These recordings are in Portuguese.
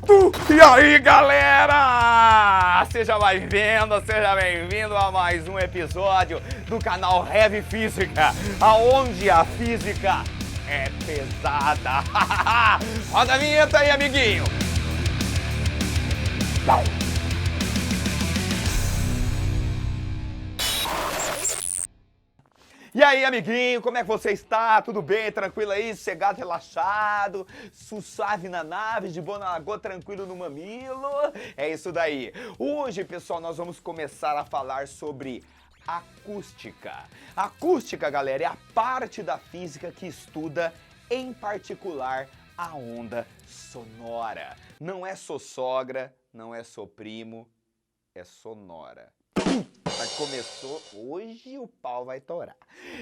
E aí, galera! Seja bem-vindo a mais um episódio do canal Heavy Física, aonde a física é pesada. Roda a vinheta aí, amiguinho! E aí, amiguinho, como é que você está? Tudo bem? Tranquilo aí? Sossegado, relaxado? Suave na nave, de boa na lagoa, tranquilo no mamilo? É isso daí. Hoje, pessoal, nós vamos começar a falar sobre acústica. Acústica, galera, é a parte da física que estuda, em particular, a onda sonora. Não é só sogra, não é só primo, é sonora. Começou, hoje o pau vai torar.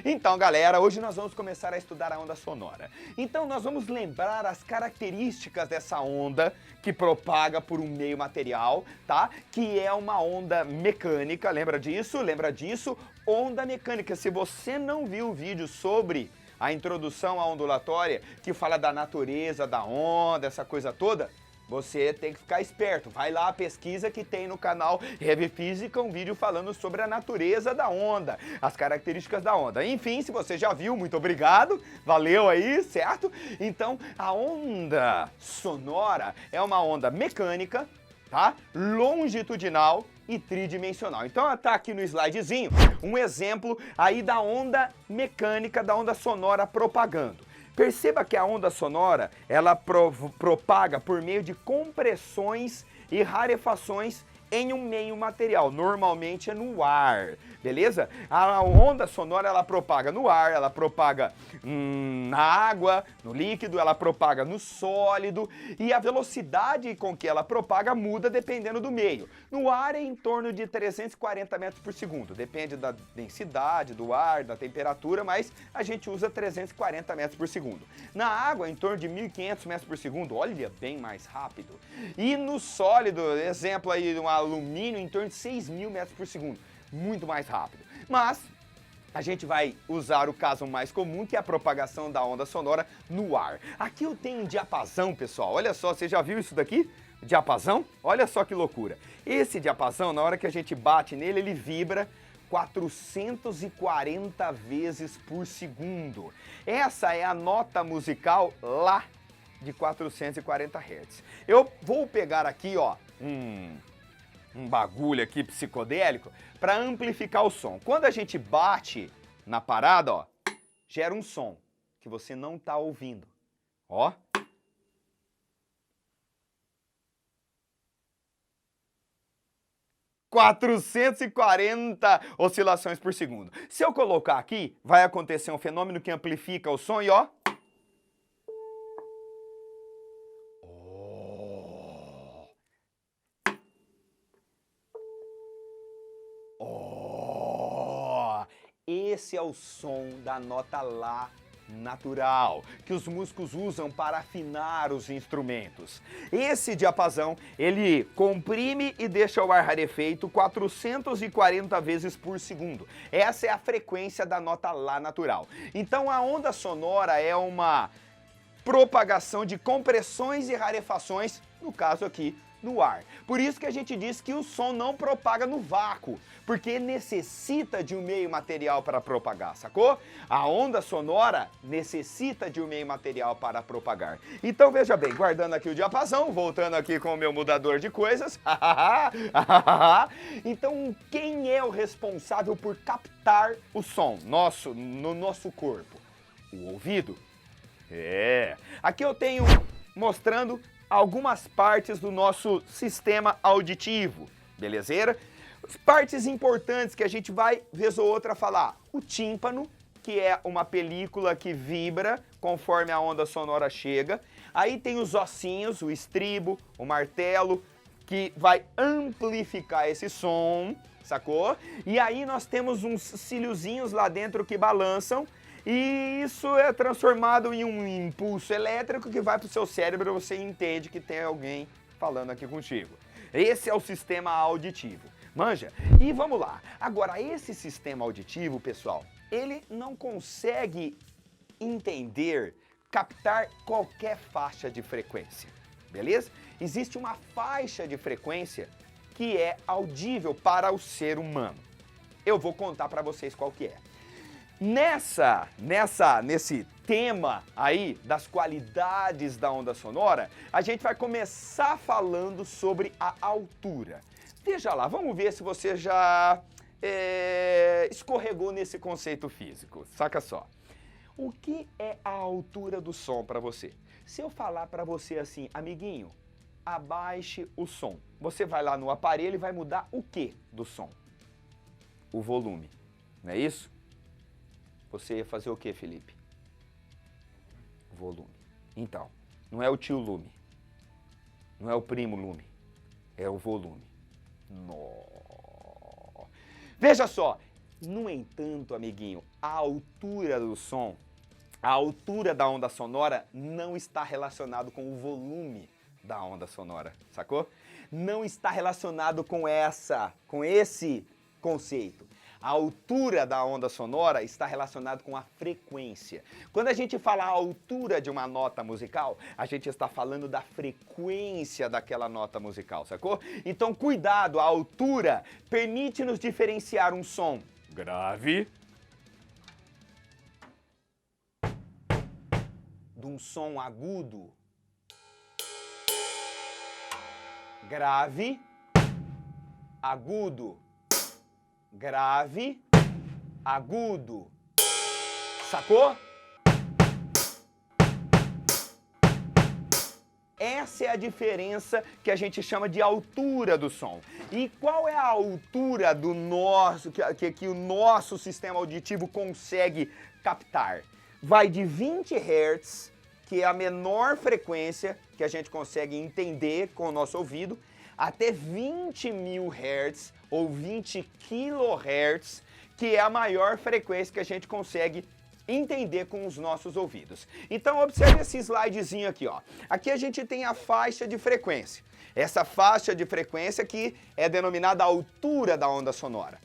Então, galera, hoje nós vamos começar a estudar a onda sonora. Então, nós vamos lembrar as características dessa onda que propaga por um meio material, tá? Que é uma onda mecânica, lembra disso? Lembra disso? Onda mecânica. Se você não viu o vídeo sobre a introdução à ondulatória, que fala da natureza da onda, essa coisa toda, você tem que ficar esperto. Vai lá, pesquisa que tem no canal Heavy Física um vídeo falando sobre a natureza da onda, as características da onda. Enfim, se você já viu, muito obrigado, valeu aí, certo? Então, a onda sonora é uma onda mecânica, tá? Longitudinal e tridimensional. Então tá aqui no slidezinho um exemplo aí da onda mecânica, da onda sonora propagando. Perceba que a onda sonora, ela propaga por meio de compressões e rarefações em um meio material, normalmente é no ar, beleza? A onda sonora, ela propaga no ar, ela propaga na água, no líquido, ela propaga no sólido, e a velocidade com que ela propaga muda dependendo do meio. No ar é em torno de 340 metros por segundo, depende da densidade do ar, da temperatura, mas a gente usa 340 metros por segundo. Na água, em torno de 1.500 metros por segundo, olha, bem mais rápido. E no sólido, exemplo aí, um alumínio, em torno de 6.000 metros por segundo, muito mais rápido. Mas a gente vai usar o caso mais comum, que é a propagação da onda sonora no ar. Aqui eu tenho um diapasão, pessoal, olha só, você já viu isso daqui? Diapasão? Olha só que loucura. Esse diapasão, na hora que a gente bate nele, ele vibra 440 vezes por segundo. Essa é a nota musical Lá de 440 Hz. Eu vou pegar aqui, ó, um bagulho aqui psicodélico para amplificar o som. Quando a gente bate na parada, ó, gera um som que você não tá ouvindo. Ó. ...440 oscilações por segundo. Se eu colocar aqui, vai acontecer um fenômeno que amplifica o som e ó... Esse é o som da nota Lá natural, que os músicos usam para afinar os instrumentos. Esse diapasão, ele comprime e deixa o ar rarefeito 440 vezes por segundo. Essa é a frequência da nota Lá natural. Então a onda sonora é uma propagação de compressões e rarefações, no caso aqui, no ar. Por isso que a gente diz que o som não propaga no vácuo, porque necessita de um meio material para propagar, sacou? A onda sonora necessita de um meio material para propagar. Então veja bem, guardando aqui o diapasão, voltando aqui com o meu mudador de coisas. Então quem é o responsável por captar o som no nosso corpo? O ouvido? Aqui eu tenho mostrando algumas partes do nosso sistema auditivo, belezeira? Partes importantes que a gente vai, vez ou outra, falar. O tímpano, que é uma película que vibra conforme a onda sonora chega. Aí tem os ossinhos, o estribo, o martelo, que vai amplificar esse som, sacou? E aí nós temos uns cíliozinhos lá dentro que balançam, e isso é transformado em um impulso elétrico que vai para o seu cérebro e você entende que tem alguém falando aqui contigo. Esse é o sistema auditivo. Manja? E vamos lá. Agora, esse sistema auditivo, pessoal, ele não consegue entender, captar qualquer faixa de frequência. beleza? Existe uma faixa de frequência que é audível para o ser humano. Eu vou contar para vocês qual que é. Nesse tema aí das qualidades da onda sonora, a gente vai começar falando sobre a altura. Veja lá, vamos ver se você já escorregou nesse conceito físico. Saca só. O que é a altura do som para você? Se eu falar para você assim, amiguinho, abaixe o som. Você vai lá no aparelho e vai mudar o que do som? O volume, não é isso? Você ia fazer o que, Felipe? Volume. Então, não é o tio Lume, não é o primo Lume, é o volume. Nó. Veja só, no entanto, amiguinho, a altura do som, a altura da onda sonora não está relacionado com o volume da onda sonora, sacou? Não está relacionado com esse conceito. A altura da onda sonora está relacionada com a frequência. Quando a gente fala a altura de uma nota musical, a gente está falando da frequência daquela nota musical, sacou? Então, cuidado, a altura permite-nos diferenciar um som grave de um som agudo. Grave, agudo. Grave, agudo. Sacou? Essa é a diferença que a gente chama de altura do som. E qual é a altura do nosso que o nosso sistema auditivo consegue captar? Vai de 20 Hz, que é a menor frequência que a gente consegue entender com o nosso ouvido, até 20.000 Hz ou 20 kHz, que é a maior frequência que a gente consegue entender com os nossos ouvidos. Então observe esse slidezinho aqui, ó. Aqui a gente tem a faixa de frequência. Essa faixa de frequência aqui é denominada altura da onda sonora.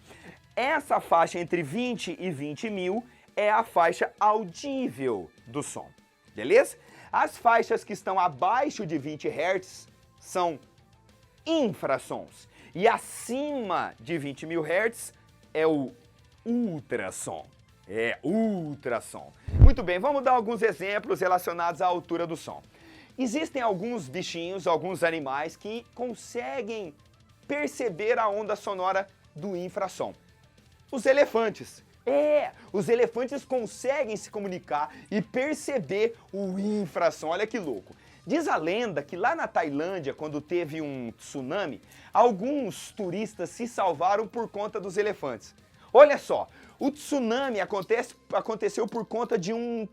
Essa faixa entre 20 e 20.000 é a faixa audível do som, beleza? As faixas que estão abaixo de 20 Hz são infrassons. E acima de 20.000 Hz é o ultrassom. É ultrassom. Muito bem, vamos dar alguns exemplos relacionados à altura do som. Existem alguns bichinhos, alguns animais que conseguem perceber a onda sonora do infrassom. Os elefantes. Os elefantes conseguem se comunicar e perceber o infrassom. Olha que louco. Diz a lenda que lá na Tailândia, quando teve um tsunami, alguns turistas se salvaram por conta dos elefantes. Olha só, o tsunami aconteceu por conta de um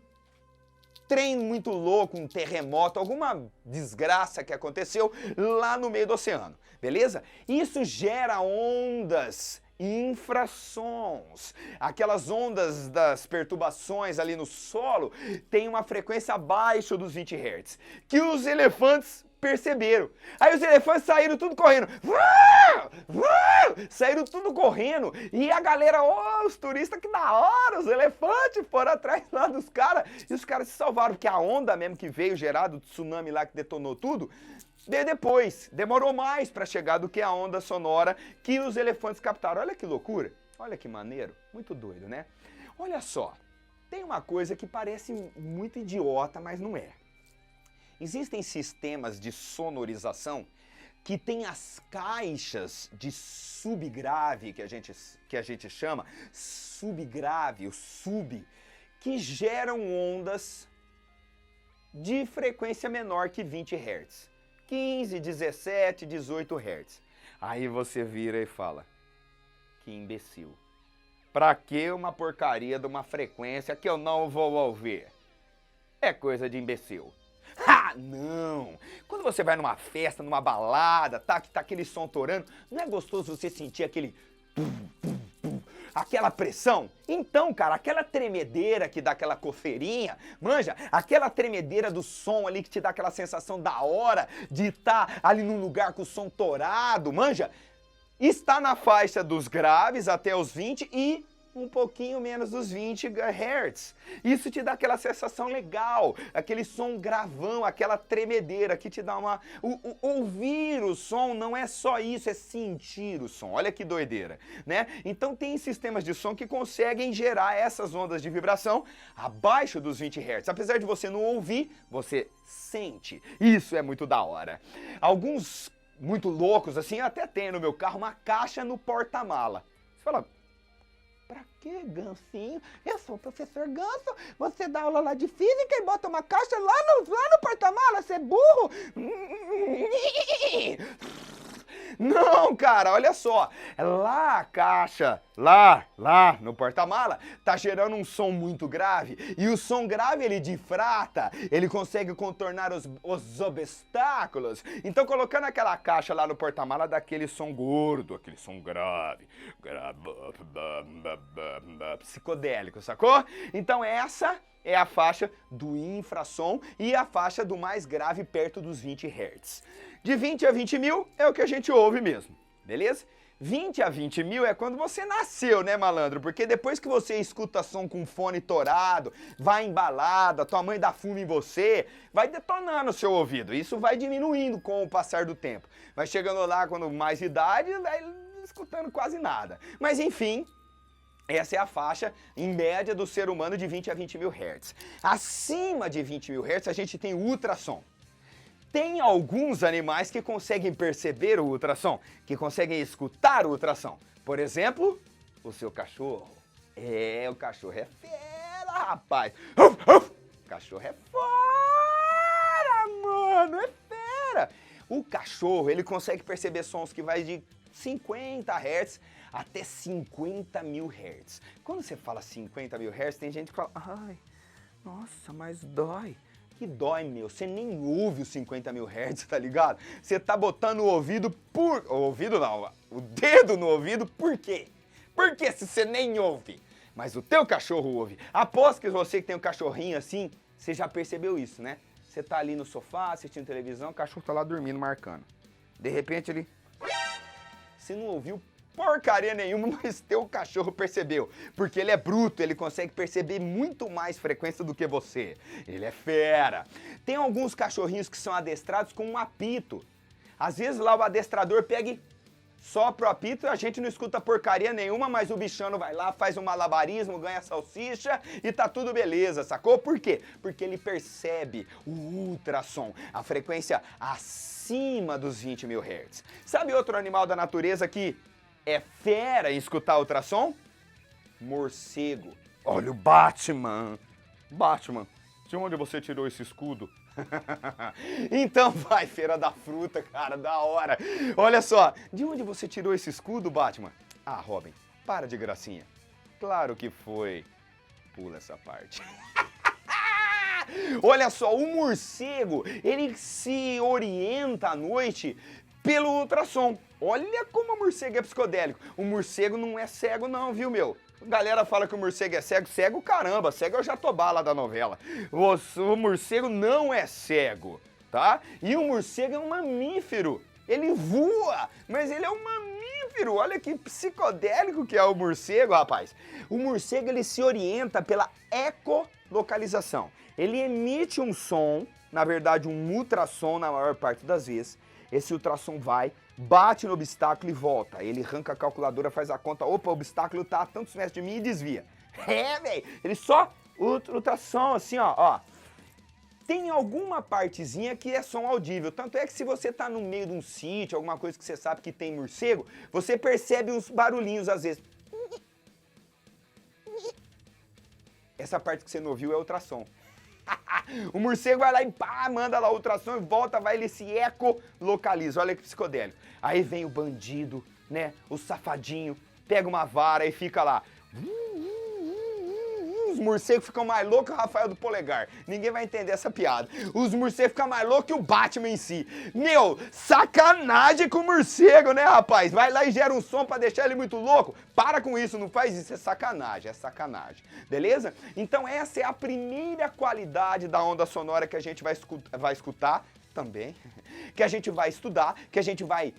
trem muito louco, um terremoto, alguma desgraça que aconteceu lá no meio do oceano, beleza? Isso gera ondas, infrassons. Aquelas ondas das perturbações ali no solo têm uma frequência abaixo dos 20 Hz, que os elefantes perceberam. Aí os elefantes saíram tudo correndo. Saíram tudo correndo. E a galera, os turistas, que da hora, os elefantes foram atrás lá dos caras. E os caras se salvaram, porque a onda mesmo que veio gerada, o tsunami lá que detonou tudo, veio depois. Demorou mais para chegar do que a onda sonora que os elefantes captaram. Olha que loucura. Olha que maneiro. Muito doido, né? Olha só. Tem uma coisa que parece muito idiota, mas não é. Existem sistemas de sonorização que tem as caixas de subgrave, que a gente chama, subgrave, o sub, que geram ondas de frequência menor que 20 Hz. 15, 17, 18 Hz. Aí você vira e fala, que imbecil. Pra que uma porcaria de uma frequência que eu não vou ouvir? É coisa de imbecil. Não! Quando você vai numa festa, numa balada, que tá aquele som torando, não é gostoso você sentir aquele... aquela pressão? Então, cara, aquela tremedeira que dá aquela coceirinha, manja, aquela tremedeira do som ali que te dá aquela sensação da hora de estar ali num lugar com o som torado, manja, está na faixa dos graves até os 20 e um pouquinho menos dos 20 Hz. Isso te dá aquela sensação legal, aquele som gravão, aquela tremedeira que te dá uma... Ouvir o som não é só isso, é sentir o som. Olha que doideira, né? Então tem sistemas de som que conseguem gerar essas ondas de vibração abaixo dos 20 Hz. Apesar de você não ouvir, você sente. Isso é muito da hora. Alguns muito loucos, assim, até tem no meu carro uma caixa no porta-mala. Você fala, pra que, Gansinho? Eu sou o professor Ganso, você dá aula lá de física e bota uma caixa lá no porta-mala, você é burro? Não, cara, olha só, lá a caixa, lá no porta-mala, tá gerando um som muito grave, e o som grave ele difrata, ele consegue contornar os obstáculos, então colocando aquela caixa lá no porta-mala dá aquele som gordo, aquele som grave, psicodélico, sacou? Então essa é a faixa do infrassom e a faixa do mais grave perto dos 20 Hz. De 20 a 20 mil é o que a gente ouve mesmo, beleza? 20 a 20 mil é quando você nasceu, né, malandro? Porque depois que você escuta som com fone torado, vai embalada, tua mãe dá fumo em você, vai detonando o seu ouvido. Isso vai diminuindo com o passar do tempo. Vai chegando lá, quando mais idade, vai escutando quase nada. Mas enfim, essa é a faixa, em média, do ser humano de 20 a 20 mil Hz. Acima de 20 mil Hz, a gente tem o ultrassom. Tem alguns animais que conseguem perceber o ultrassom, que conseguem escutar o ultrassom. Por exemplo, o seu cachorro. O cachorro é fera, rapaz. O cachorro é fora, mano, é fera. O cachorro, ele consegue perceber sons que vai de 50 Hz até 50 mil Hz. Quando você fala 50 mil Hz, tem gente que fala, ai, nossa, mas dói. Que dói, meu, você nem ouve os 50 mil Hz, tá ligado? Você tá botando o ouvido o dedo no ouvido, por quê? Por que se você nem ouve? Mas o teu cachorro ouve. Aposto que você que tem um cachorrinho assim, você já percebeu isso, né? Você tá ali no sofá, assistindo televisão, o cachorro tá lá dormindo, marcando. De repente ele... Você não ouviu porcaria nenhuma, mas teu cachorro percebeu. Porque ele é bruto, ele consegue perceber muito mais frequência do que você. Ele é fera. Tem alguns cachorrinhos que são adestrados com um apito. Às vezes lá o adestrador pega e sopra o apito e a gente não escuta porcaria nenhuma, mas o bichano vai lá, faz um malabarismo, ganha salsicha e tá tudo beleza, sacou? Por quê? Porque ele percebe o ultrassom, a frequência acima dos 20 mil Hz. Sabe outro animal da natureza que é fera em escutar ultrassom? Morcego. Olha o Batman. Batman, de onde você tirou esse escudo? Então vai, feira da fruta, cara, da hora. Olha só, de onde você tirou esse escudo, Batman? Ah, Robin, para de gracinha. Claro que foi. Pula essa parte. Olha só, o morcego, ele se orienta à noite pelo ultrassom. Olha como o morcego é psicodélico. O morcego não é cego não, viu, meu? A galera fala que o morcego é cego. Cego caramba, cego é o Jatobá lá da novela. O morcego não é cego, tá? E o morcego é um mamífero. Ele voa, mas ele é um mamífero. Olha que psicodélico que é o morcego, rapaz. O morcego, ele se orienta pela ecolocalização. Ele emite um som, na verdade um ultrassom na maior parte das vezes. Esse ultrassom vai, bate no obstáculo e volta. Ele arranca a calculadora, faz a conta, opa, o obstáculo tá a tantos metros de mim e desvia. Velho, ele só ultrassom assim, ó. Tem alguma partezinha que é som audível, tanto é que se você tá no meio de um sítio, alguma coisa que você sabe que tem morcego, você percebe uns barulhinhos às vezes. Essa parte que você não ouviu é ultrassom. O morcego vai lá e pá, manda lá o ultrassom e volta, vai, ele se ecolocaliza, olha que psicodélico. Aí vem o bandido, né, o safadinho, pega uma vara e fica lá. Os morcegos ficam mais loucos que o Rafael do Polegar. Ninguém vai entender essa piada. Os morcegos ficam mais loucos que o Batman em si. Meu, sacanagem com o morcego, né, rapaz? Vai lá e gera um som pra deixar ele muito louco. Para com isso, não faz isso. É sacanagem, beleza? Então essa é a primeira qualidade da onda sonora que a gente vai escutar também, que a gente vai estudar, que a gente vai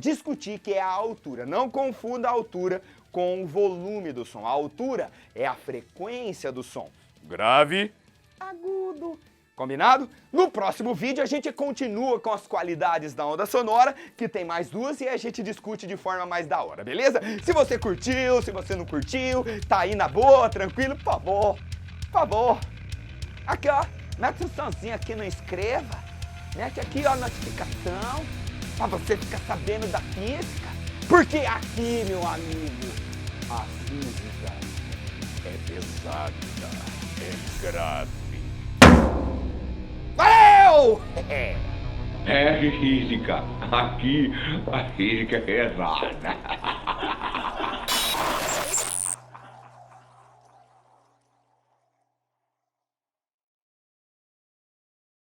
discutir, que é a altura. Não confunda a altura com o volume do som. A altura é a frequência do som. Grave, agudo. Combinado? No próximo vídeo a gente continua com as qualidades da onda sonora, que tem mais duas, e a gente discute de forma mais da hora, beleza? Se você curtiu, se você não curtiu, tá aí na boa, tranquilo, por favor. Aqui, ó, mete um somzinho aqui, não inscreva. Mete aqui, ó, notificação, pra você ficar sabendo da física. Porque aqui, meu amigo, a física é pesada, é grave. Valeu! É física. Aqui a física é pesada.